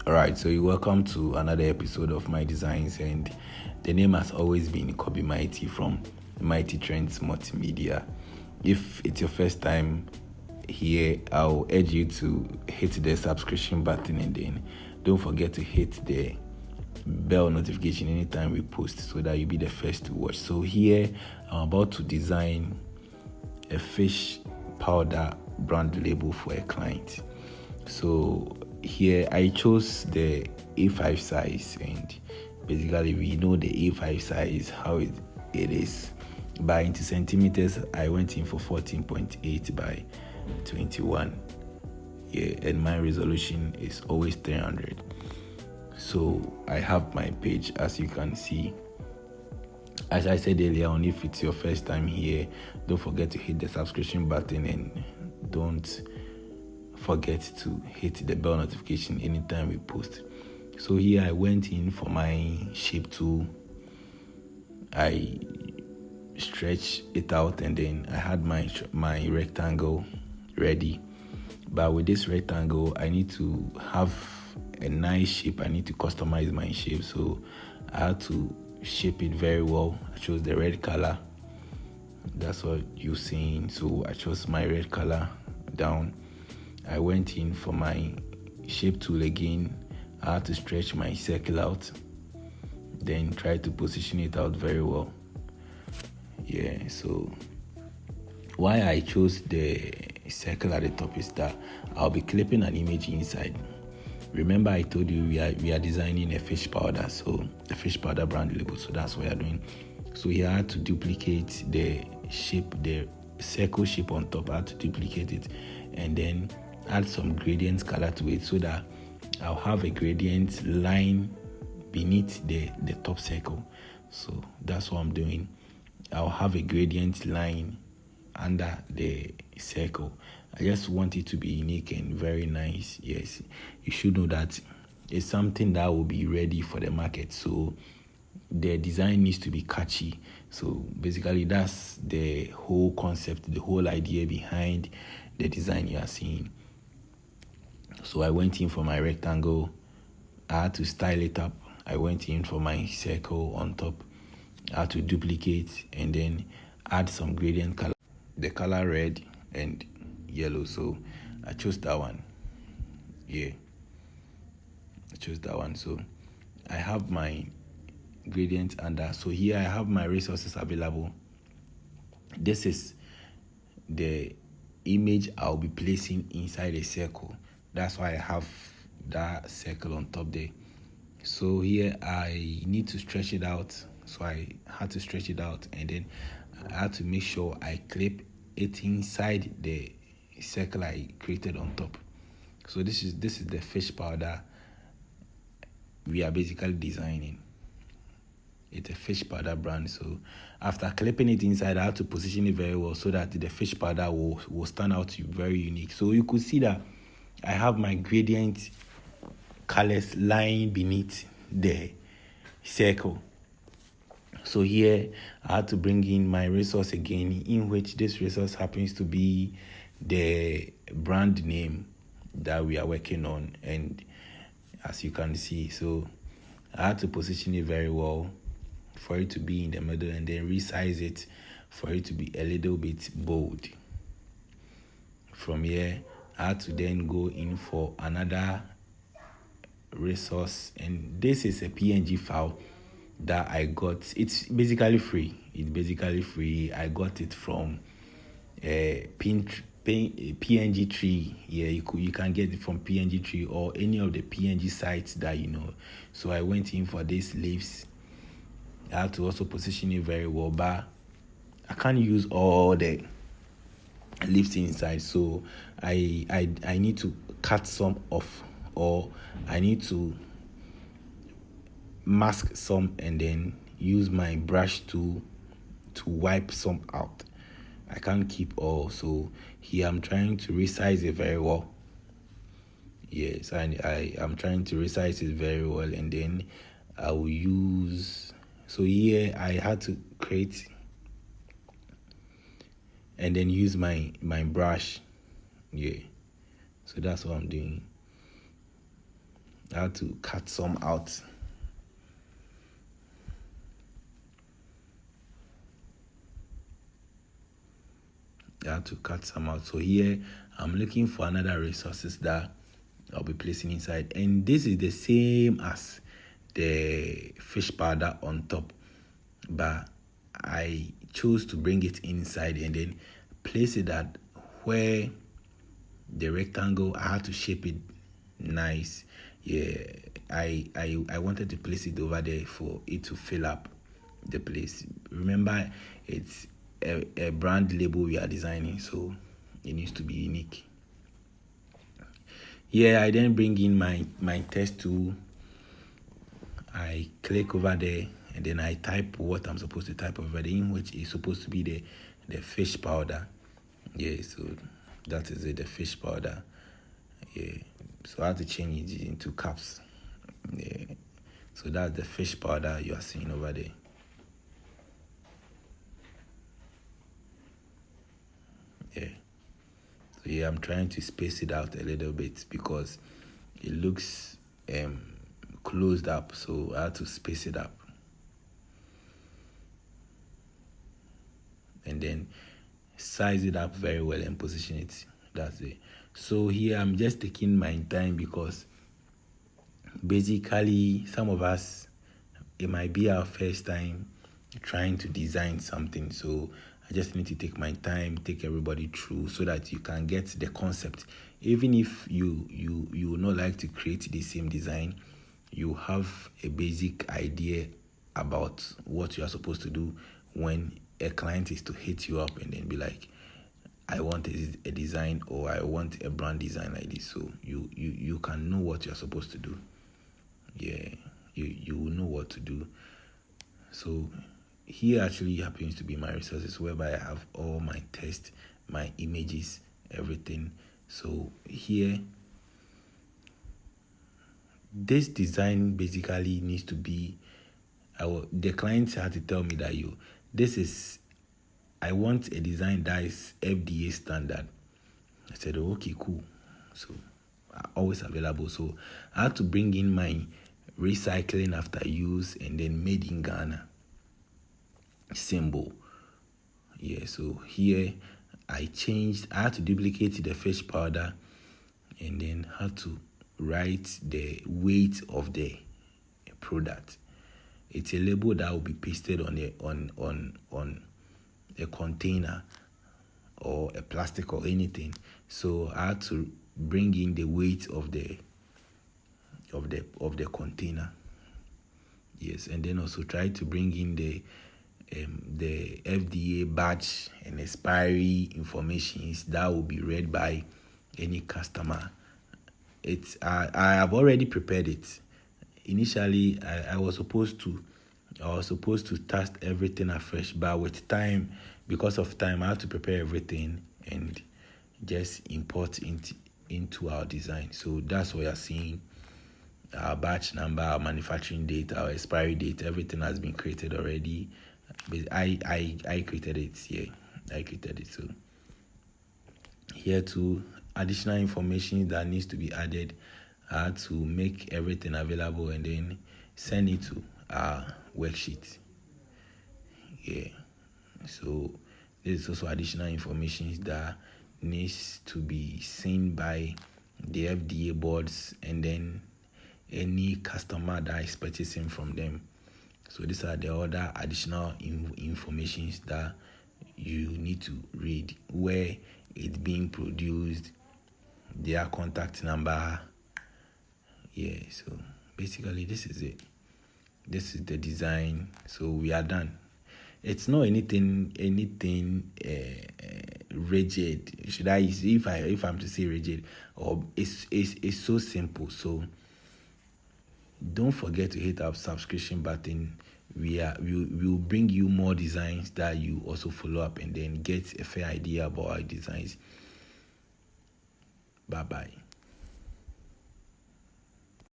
Alright, so you're welcome to another episode of My Designs, and the name has always been Kobe Mighty from Mighty Trends Multimedia. If it's your first time here, I'll urge you to hit the subscription button and then don't forget to hit the bell notification anytime we post so that you'll be the first to watch. So here, I'm about to design a fish powder brand label for a client. So here I chose the A5 size, and basically we know the A5 size how it is. By into centimeters, I went in for 14.8 by 21. Yeah, and my resolution is always 300. So I have my page, as you can see. As I said earlier on, if it's your first time here, don't forget to hit the subscription button and don't forget to hit the bell notification anytime we post. So here I went in for my shape tool. I stretched it out and then I had my rectangle ready. But with this rectangle, I need to have a nice shape. I need to customize my shape. So I had to shape it very well. I chose the red color. That's what you're seeing. So I chose my red color down. I went in for my shape tool again. I had to stretch my circle out, then try to position it out very well. Yeah, so why I chose the circle at the top is that I'll be clipping an image inside. Remember I told you we are designing a fish powder, so the fish powder brand label, so that's what we are doing. So here I had to duplicate the shape, the circle shape on top. I had to duplicate it and then add some gradient color to it so that I'll have a gradient line beneath the top circle. So that's what I'm doing. I'll have a gradient line under the circle. I just want it to be unique and very nice. Yes, you should know that it's something that will be ready for the market. So the design needs to be catchy. So basically that's the whole concept, the whole idea behind the design you are seeing. So I went in for my rectangle. I had to style it up. I went in for my circle on top. I had to duplicate and then add some gradient color. The color red and yellow. So I chose that one. Yeah. I chose that one. So I have my gradient under. So here I have my resources available. This is the image I'll be placing inside a circle. That's why I have that circle on top there. So here I need to stretch it out. So I had to stretch it out and then I had to make sure I clip it inside the circle I created on top. So this is the fish powder we are basically designing. It's a fish powder brand. So after clipping it inside, I had to position it very well so that the fish powder will stand out very unique. So you could see that I have my gradient colors lying beneath the circle. So here I had to bring in my resource again, in which this resource happens to be the brand name that we are working on. And as you can see, so I had to position it very well for it to be in the middle and then resize it for it to be a little bit bold. From here, I had to then go in for another resource, and this is a PNG file that I got. It's basically free. I got it from PNG Tree. Yeah, you can get it from PNG Tree or any of the PNG sites that you know. So I went in for these leaves. I had to also position it very well, but I can't use all the leaves inside. So I need to cut some off, or I need to mask some and then use my brush tool to wipe some out. I can't keep all. So here I'm trying to resize it very well. Yes, I'm trying to resize it very well, and then I will use. So here I had to create and then use my brush. Yeah, so that's what I'm doing. I had to cut some out. So here I'm looking for another resources that I'll be placing inside, and this is the same as the fish powder on top, but I chose to bring it inside and then place it at where the rectangle. I had to shape it nice. Yeah, I wanted to place it over there for it to fill up the place. Remember, it's a brand label we are designing, so it needs to be unique. Yeah, I then bring in my test tool. I click over there and then I type what I'm supposed to type over there, in which is supposed to be the fish powder. Yeah, so that is it, the fish powder. Yeah, so I have to change it into caps. Yeah, so that's the fish powder you are seeing over there. Yeah, so yeah, I'm trying to space it out a little bit because it looks closed up, so I have to space it up. And then size it up very well and position it. That's it. So here I'm just taking my time because basically some of us, it might be our first time trying to design something. So I just need to take my time, take everybody through so that you can get the concept. Even if you would not like to create the same design, you have a basic idea about what you are supposed to do when a client is to hit you up and then be like, I want a design, or I want a brand design like this. So you can know what you're supposed to do. Yeah, you will know what to do. So here actually happens to be my resources, whereby I have all my text, my images, everything. So here, this design basically needs to be, the clients had to tell me that I want a design that is FDA standard. I said, oh, okay, cool. So always available. So I had to bring in my recycling after use and then made in Ghana symbol. Yeah, so here I had to duplicate the fish powder and then had to write the weight of the product. It's a label that will be pasted on a container or a plastic or anything. So I had to bring in the weight of the container. Yes, and then also try to bring in the FDA batch and expiry informations that will be read by any customer. I have already prepared it. Initially, I was supposed to test everything afresh, but with time, because of time, I had to prepare everything and just import into our design. So that's what you're seeing. Our batch number, our manufacturing date, our expiry date, everything has been created already. But I created it. Yeah, I created it. So here too, additional information that needs to be added. I had to make everything available and then send it to our worksheet. Yeah. So this is also additional information that needs to be seen by the FDA boards and then any customer that is purchasing from them. So these are the other additional information that you need to read, where it's being produced, their contact number. Yeah, so basically this is it. This is the design. So we are done. It's not anything rigid. Should I, if I'm to say rigid, or it's so simple. So don't forget to hit our subscription button. We'll bring you more designs that you also follow up and then get a fair idea about our designs. Bye bye.